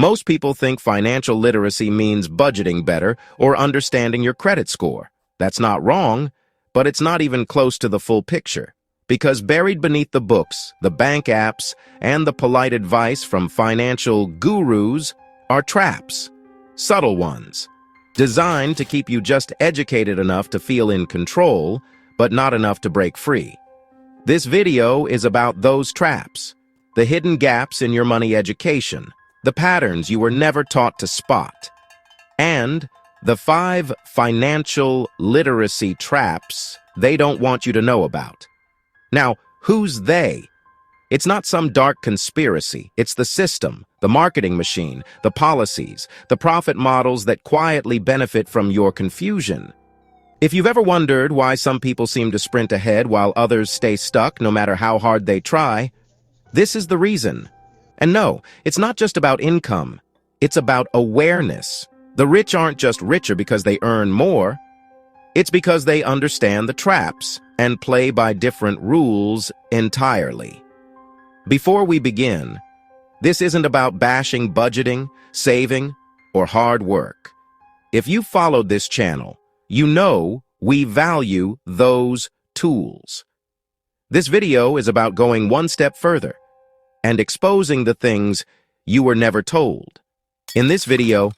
Most people think financial literacy means budgeting better or understanding your credit score. That's not wrong, but it's not even close to the full picture. Because buried beneath the books, the bank apps, and the polite advice from financial gurus are traps, subtle ones, designed to keep you just educated enough to feel in control, but not enough to break free. This video is about those traps, the hidden gaps in your money education, the patterns you were never taught to spot, and the 5 financial literacy traps they don't want you to know about. Now, who's they? It's not some dark conspiracy. It's the system, the marketing machine, the policies, the profit models that quietly benefit from your confusion. If you've ever wondered why some people seem to sprint ahead while others stay stuck no matter how hard they try, this is the reason. And no, it's not just about income. It's about awareness. The rich aren't just richer because they earn more. It's because they understand the traps and play by different rules entirely. Before we begin, this isn't about bashing budgeting, saving, or hard work. If you followed this channel, you know we value those tools. This video is about going one step further and exposing the things you were never told. In this video,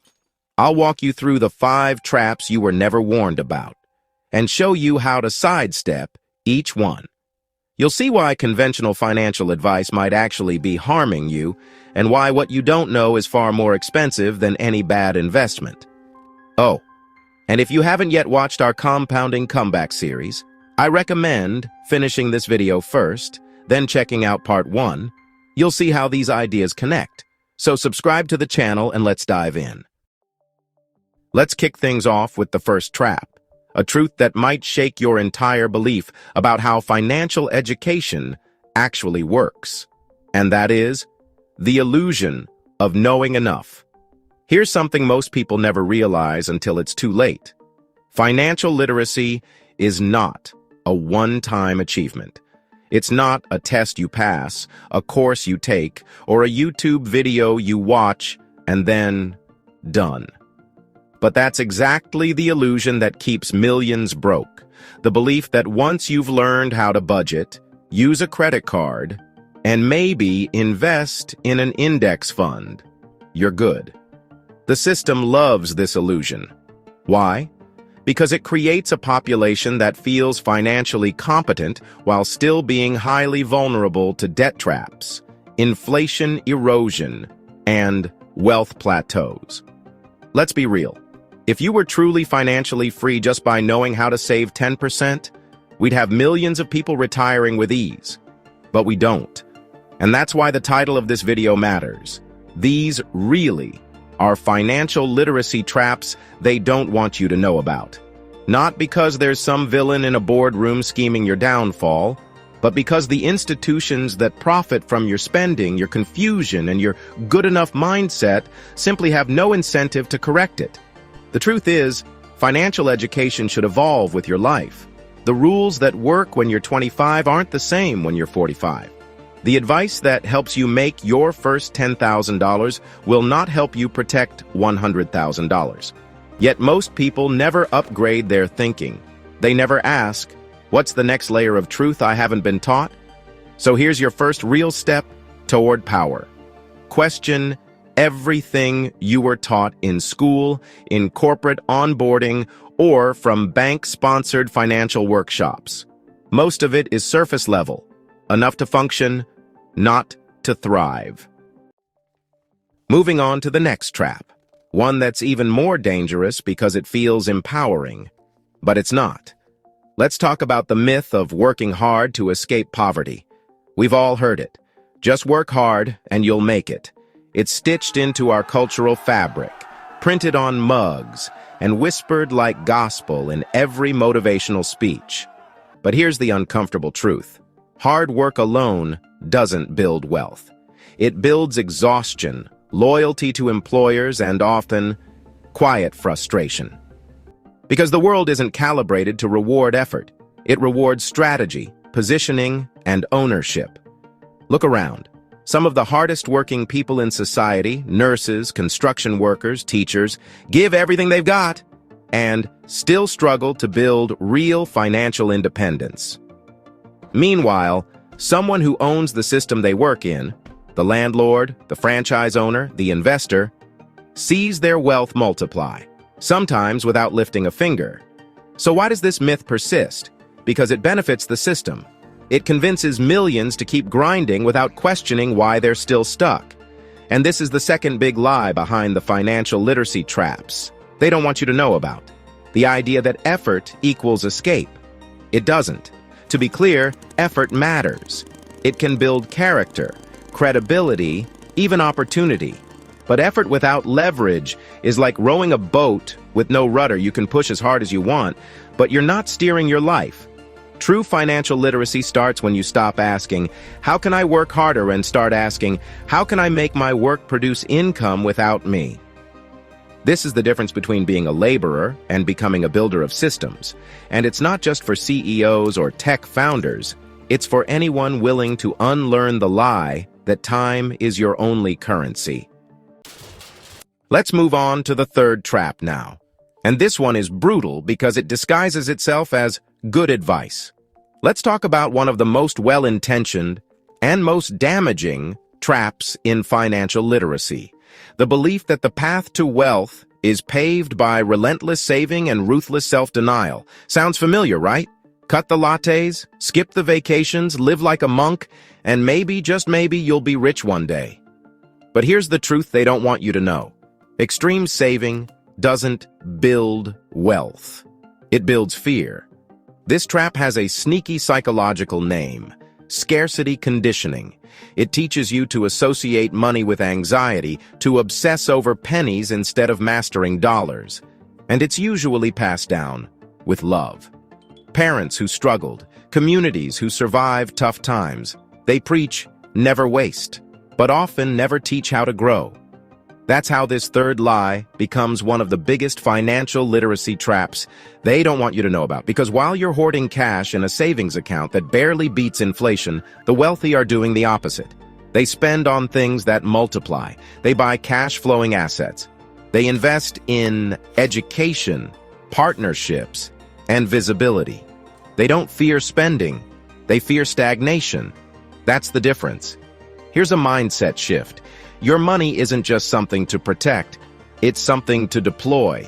I'll walk you through the 5 traps you were never warned about and show you how to sidestep each one. You'll see why conventional financial advice might actually be harming you and why what you don't know is far more expensive than any bad investment. Oh, and if you haven't yet watched our Compounding Comeback series, I recommend finishing this video first, then checking out part 1. You'll see how these ideas connect. So subscribe to the channel and let's dive in. Let's kick things off with the first trap, a truth that might shake your entire belief about how financial education actually works. And that is the illusion of knowing enough. Here's something most people never realize until it's too late. Financial literacy is not a one-time achievement. It's not a test you pass, a course you take, or a YouTube video you watch and then done. But that's exactly the illusion that keeps millions broke. The belief that once you've learned how to budget, use a credit card, and maybe invest in an index fund, you're good. The system loves this illusion. Why? Because it creates a population that feels financially competent while still being highly vulnerable to debt traps, inflation erosion, and wealth plateaus. Let's be real. If you were truly financially free just by knowing how to save 10%, we'd have millions of people retiring with ease. But we don't. And that's why the title of this video matters. These really are financial literacy traps they don't want you to know about. Not because there's some villain in a boardroom scheming your downfall, but because the institutions that profit from your spending, your confusion, and your good enough mindset simply have no incentive to correct it. The truth is, financial education should evolve with your life. The rules that work when you're 25 aren't the same when you're 45. The advice that helps you make your first $10,000 will not help you protect $100,000. Yet most people never upgrade their thinking. They never ask, what's the next layer of truth I haven't been taught? So here's your first real step toward power. Question everything you were taught in school, in corporate onboarding, or from bank-sponsored financial workshops. Most of it is surface level, enough to function, not to thrive. Moving on to the next trap, one that's even more dangerous because it feels empowering, but it's not. Let's talk about the myth of working hard to escape poverty. We've all heard it. Just work hard and you'll make it. It's stitched into our cultural fabric, printed on mugs, and whispered like gospel in every motivational speech. But here's the uncomfortable truth. Hard work alone doesn't build wealth. It builds exhaustion, loyalty to employers, and often quiet frustration. Because the world isn't calibrated to reward effort. It rewards strategy, positioning, and ownership. Look around. Some of the hardest working people in society, nurses, construction workers, teachers, give everything they've got and still struggle to build real financial independence. Meanwhile, someone who owns the system they work in, the landlord, the franchise owner, the investor, sees their wealth multiply, sometimes without lifting a finger. So why does this myth persist? Because it benefits the system. It convinces millions to keep grinding without questioning why they're still stuck. And this is the second big lie behind the financial literacy traps they don't want you to know about. The idea that effort equals escape. It doesn't. To be clear, effort matters. It can build character, credibility, even opportunity. But effort without leverage is like rowing a boat with no rudder. You can push as hard as you want, but you're not steering your life. True financial literacy starts when you stop asking, how can I work harder, and start asking, how can I make my work produce income without me? This is the difference between being a laborer and becoming a builder of systems. And it's not just for CEOs or tech founders. It's for anyone willing to unlearn the lie that time is your only currency. Let's move on to the third trap now. And this one is brutal because it disguises itself as good advice. Let's talk about one of the most well-intentioned and most damaging traps in financial literacy. The belief that the path to wealth is paved by relentless saving and ruthless self-denial. Sounds familiar, right? Cut the lattes, skip the vacations, live like a monk, and maybe, just maybe, you'll be rich one day. But here's the truth they don't want you to know. Extreme saving doesn't build wealth. It builds fear. This trap has a sneaky psychological name: scarcity conditioning. It teaches you to associate money with anxiety, to obsess over pennies instead of mastering dollars. And it's usually passed down with love. Parents who struggled, communities who survived tough times, they preach never waste, but often never teach how to grow. That's how this third lie becomes one of the biggest financial literacy traps they don't want you to know about. Because while you're hoarding cash in a savings account that barely beats inflation, the wealthy are doing the opposite. They spend on things that multiply. They buy cash-flowing assets. They invest in education, partnerships, and visibility. They don't fear spending. They fear stagnation. That's the difference. Here's a mindset shift. Your money isn't just something to protect, it's something to deploy.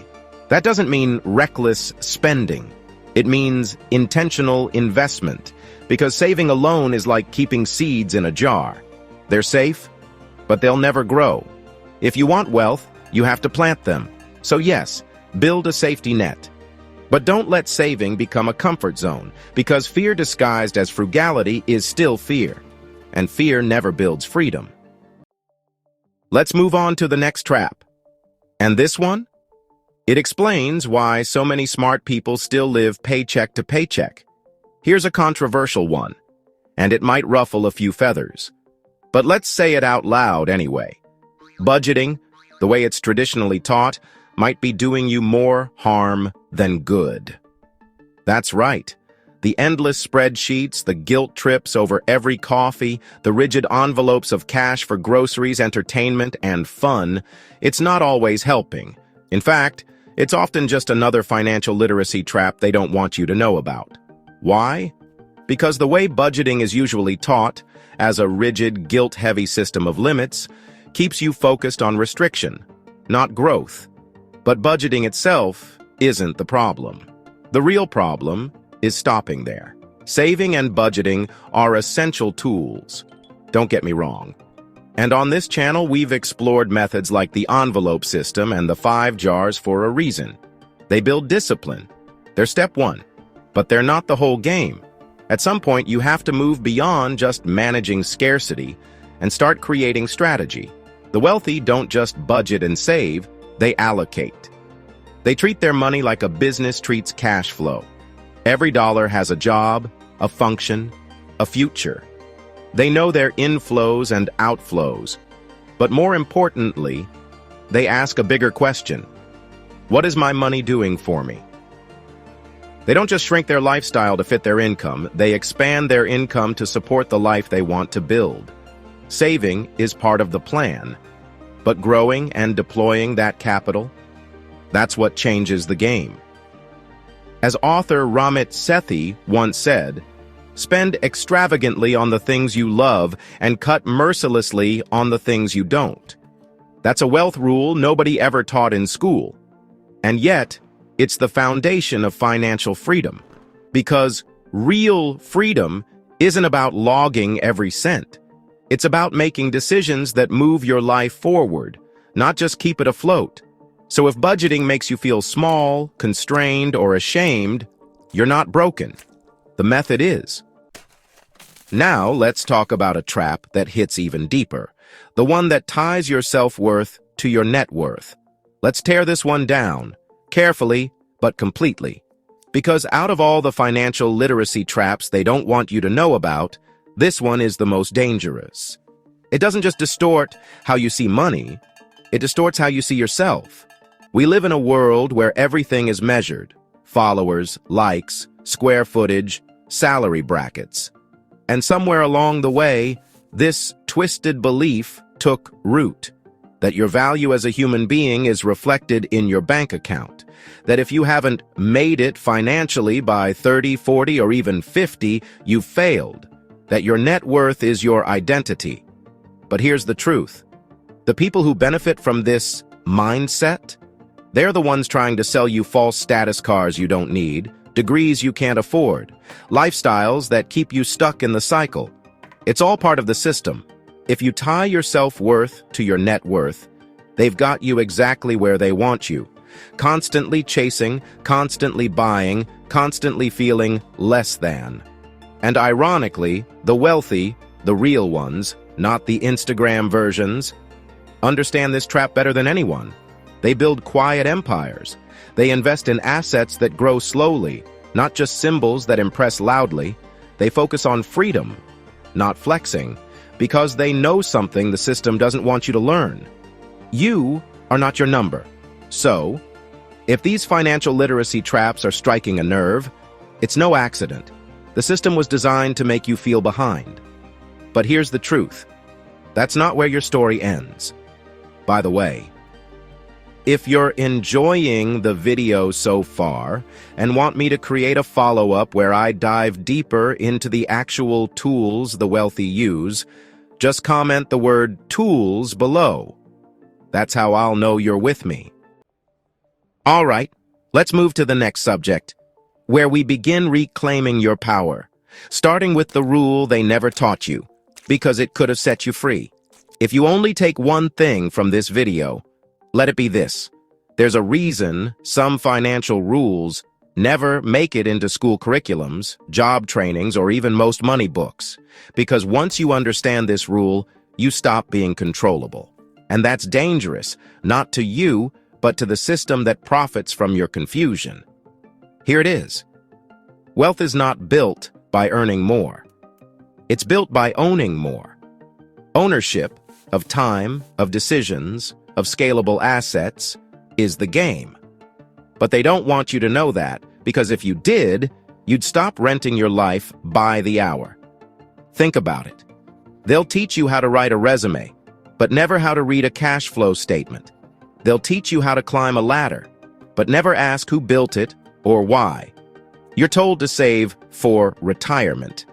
That doesn't mean reckless spending. It means intentional investment, because saving alone is like keeping seeds in a jar. They're safe, but they'll never grow. If you want wealth, you have to plant them. So yes, build a safety net. But don't let saving become a comfort zone, because fear disguised as frugality is still fear, and fear never builds freedom. Let's move on to the next trap. And this one? It explains why so many smart people still live paycheck to paycheck. Here's a controversial one, and it might ruffle a few feathers. But let's say it out loud anyway. Budgeting, the way it's traditionally taught, might be doing you more harm than good. That's right. The endless spreadsheets, the guilt trips over every coffee, the rigid envelopes of cash for groceries, entertainment, and fun, it's not always helping. In fact, it's often just another financial literacy trap they don't want you to know about. Why? Because the way budgeting is usually taught, as a rigid, guilt-heavy system of limits, keeps you focused on restriction, not growth. But budgeting itself isn't the problem. The real problem is stopping there. Saving and budgeting are essential tools. Don't get me wrong. And on this channel, we've explored methods like the envelope system and the 5 jars for a reason. They build discipline. They're step one, but they're not the whole game. At some point, you have to move beyond just managing scarcity and start creating strategy. The wealthy don't just budget and save, they allocate. They treat their money like a business treats cash flow. Every dollar has a job, a function, a future. They know their inflows and outflows. But more importantly, they ask a bigger question. What is my money doing for me? They don't just shrink their lifestyle to fit their income, they expand their income to support the life they want to build. Saving is part of the plan, but growing and deploying that capital, that's what changes the game. As author Ramit Sethi once said, spend extravagantly on the things you love and cut mercilessly on the things you don't. That's a wealth rule nobody ever taught in school. And yet, it's the foundation of financial freedom. Because real freedom isn't about logging every cent. It's about making decisions that move your life forward, not just keep it afloat. So if budgeting makes you feel small, constrained, or ashamed, you're not broken. The method is. Now let's talk about a trap that hits even deeper, the one that ties your self-worth to your net worth. Let's tear this one down, carefully but completely. Because out of all the financial literacy traps they don't want you to know about, this one is the most dangerous. It doesn't just distort how you see money, it distorts how you see yourself. We live in a world where everything is measured: followers, likes, square footage, salary brackets. And somewhere along the way, this twisted belief took root, that your value as a human being is reflected in your bank account, that if you haven't made it financially by 30, 40, or even 50, you've failed, that your net worth is your identity. But here's the truth. The people who benefit from this mindset, they're the ones trying to sell you false status cars you don't need, degrees you can't afford, lifestyles that keep you stuck in the cycle. It's all part of the system. If you tie your self-worth to your net worth, they've got you exactly where they want you, constantly chasing, constantly buying, constantly feeling less than. And ironically, the wealthy, the real ones, not the Instagram versions, understand this trap better than anyone. They build quiet empires. They invest in assets that grow slowly, not just symbols that impress loudly. They focus on freedom, not flexing, because they know something the system doesn't want you to learn. You are not your number. So, if these financial literacy traps are striking a nerve, it's no accident. The system was designed to make you feel behind. But here's the truth. That's not where your story ends. By the way, if you're enjoying the video so far and want me to create a follow-up where I dive deeper into the actual tools the wealthy use, just comment the word tools below. That's how I'll know you're with me. All right, let's move to the next subject, where we begin reclaiming your power, starting with the rule they never taught you, because it could have set you free. If you only take one thing from this video, let it be this. There's a reason some financial rules never make it into school curriculums, job trainings, or even most money books. Because once you understand this rule, you stop being controllable. And that's dangerous, not to you, but to the system that profits from your confusion. Here it is. Wealth is not built by earning more. It's built by owning more. Ownership of time, of decisions, of scalable assets is the game. But they don't want you to know that, because if you did, you'd stop renting your life by the hour. Think about it. They'll teach you how to write a resume, but never how to read a cash flow statement. They'll teach you how to climb a ladder, but never ask who built it or why. You're told to save for retirement,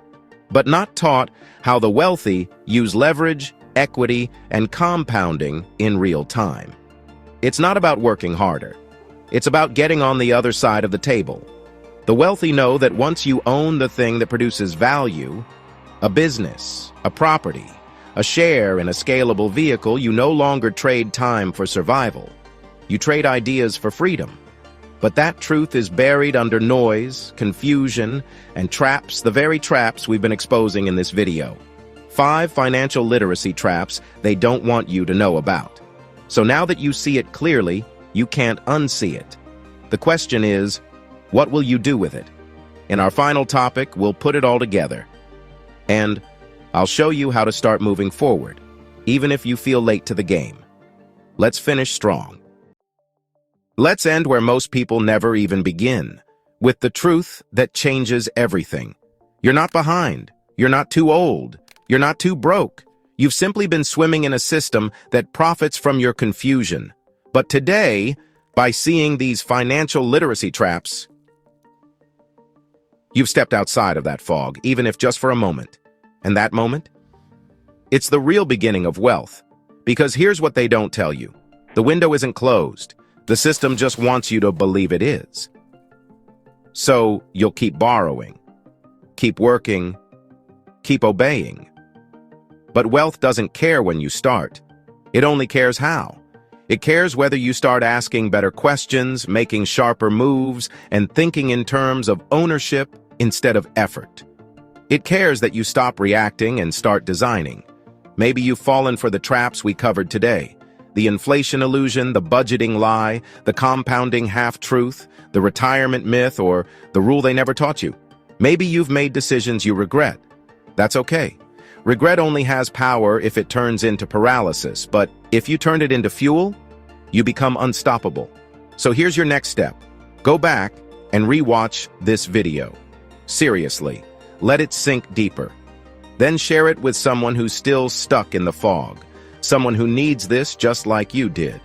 but not taught how the wealthy use leverage, equity, and compounding in real time. It's not about working harder. It's about getting on the other side of the table. The wealthy know that once you own the thing that produces value, a business, a property, a share in a scalable vehicle, you no longer trade time for survival. You trade ideas for freedom. But that truth is buried under noise, confusion, and traps, the very traps we've been exposing in this video. 5 financial literacy traps they don't want you to know about. So now that you see it clearly, you can't unsee it. The question is, what will you do with it? In our final topic, we'll put it all together. And I'll show you how to start moving forward, even if you feel late to the game. Let's finish strong. Let's end where most people never even begin, with the truth that changes everything. You're not behind. You're not too old. You're not too broke. You've simply been swimming in a system that profits from your confusion. But today, by seeing these financial literacy traps, you've stepped outside of that fog, even if just for a moment. And that moment? It's the real beginning of wealth. Because here's what they don't tell you. The window isn't closed. The system just wants you to believe it is. So you'll keep borrowing, keep working, keep obeying. But wealth doesn't care when you start. It only cares how. It cares whether you start asking better questions, making sharper moves, and thinking in terms of ownership instead of effort. It cares that you stop reacting and start designing. Maybe you've fallen for the traps we covered today. The inflation illusion, the budgeting lie, the compounding half-truth, the retirement myth, or the rule they never taught you. Maybe you've made decisions you regret. That's okay. Regret only has power if it turns into paralysis, but if you turn it into fuel, you become unstoppable. So here's your next step. Go back and rewatch this video. Seriously, let it sink deeper. Then share it with someone who's still stuck in the fog, someone who needs this just like you did.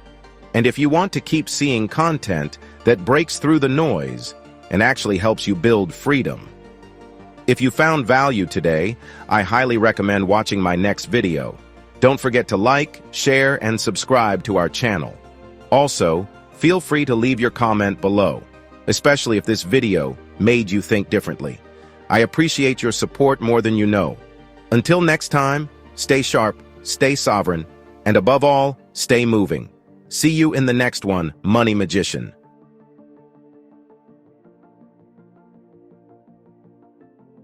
And if you want to keep seeing content that breaks through the noise and actually helps you build freedom, if you found value today, I highly recommend watching my next video. Don't forget to like, share, and subscribe to our channel. Also, feel free to leave your comment below, especially if this video made you think differently. I appreciate your support more than you know. Until next time, stay sharp, stay sovereign, and above all, stay moving. See you in the next one, Money Magician.